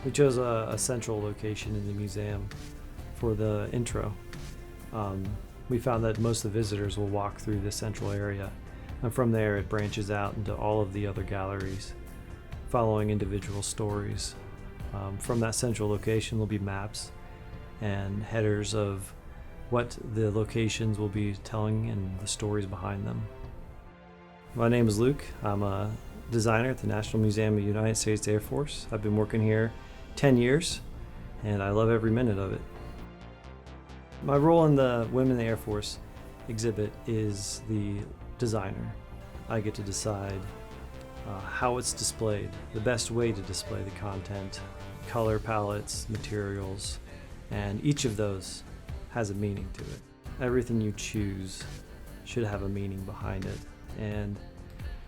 We chose a central location in the museum for the intro. We found that most of the visitors will walk through this central area, and from there it branches out into all of the other galleries, following individual stories. From that central location will be maps and headers of what the locations will be telling and the stories behind them. My name is Luke. I'm a designer at the National Museum of the United States Air Force. I've been working here 10 years and I love every minute of it. My role in the Women in the Air Force exhibit is the designer. I get to decide how it's displayed, the best way to display the content, color palettes, materials, and each of those has a meaning to it. Everything you choose should have a meaning behind it. And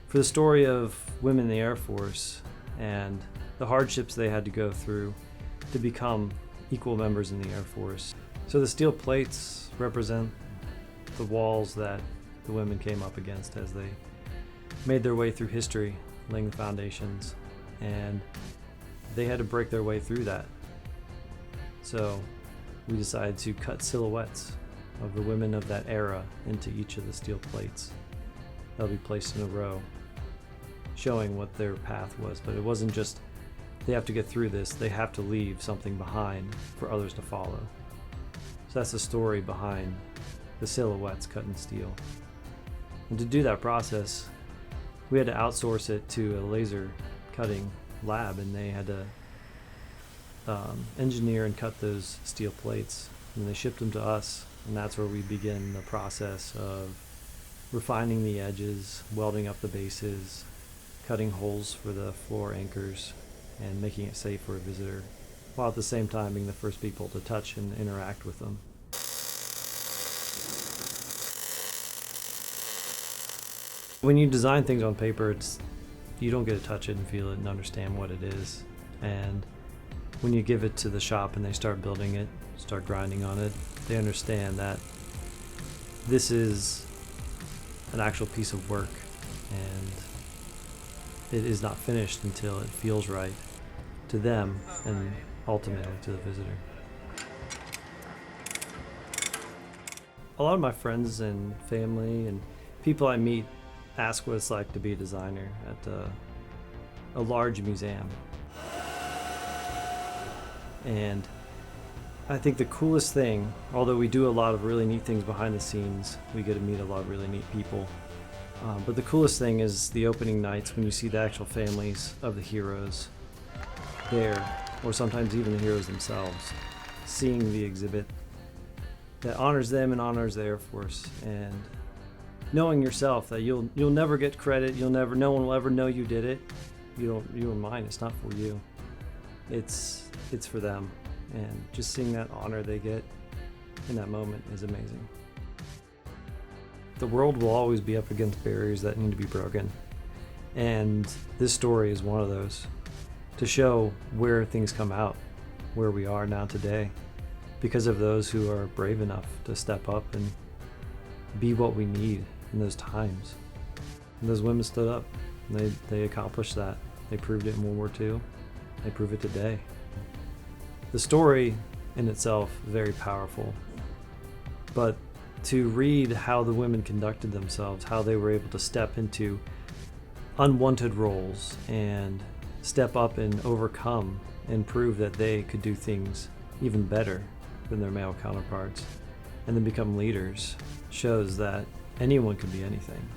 for the story of women in the Air Force and the hardships they had to go through to become equal members in the Air Force. So the steel plates represent the walls that the women came up against as they made their way through history, laying the foundations, and they had to break their way through that. So we decided to cut silhouettes of the women of that era into each of the steel plates. They'll be placed in a row, showing what their path was. But it wasn't just they have to get through this, they have to leave something behind for others to follow. So that's the story behind the silhouettes cut in steel. And to do that process, we had to outsource it to a laser cutting lab, and they had to engineer and cut those steel plates, and they shipped them to us, and that's where we begin the process of refining the edges, welding up the bases, cutting holes for the floor anchors, and making it safe for a visitor, while at the same time being the first people to touch and interact with them. When you design things on paper, you don't get to touch it and feel it and understand what it is. And when you give it to the shop and they start building it, start grinding on it, they understand that this is an actual piece of work and it is not finished until it feels right to them and ultimately to the visitor. A lot of my friends and family and people I meet ask what it's like to be a designer at a large museum. And I think the coolest thing, although we do a lot of really neat things behind the scenes, we get to meet a lot of really neat people. But the coolest thing is the opening nights when you see the actual families of the heroes there, or sometimes even the heroes themselves, seeing the exhibit that honors them and honors the Air Force, and knowing yourself that you'll never get credit, no one will ever know you did it. You don't mind, it's not for you. It's for them, and just seeing that honor they get in that moment is amazing. The world will always be up against barriers that need to be broken, and this story is one of those, to show where things come out, where we are now today, because of those who are brave enough to step up and be what we need in those times. And those women stood up, and they accomplished that. They proved it in World War II, they prove it today. The story in itself is very powerful, but to read how the women conducted themselves, how they were able to step into unwanted roles and step up and overcome and prove that they could do things even better than their male counterparts and then become leaders, shows that anyone can be anything.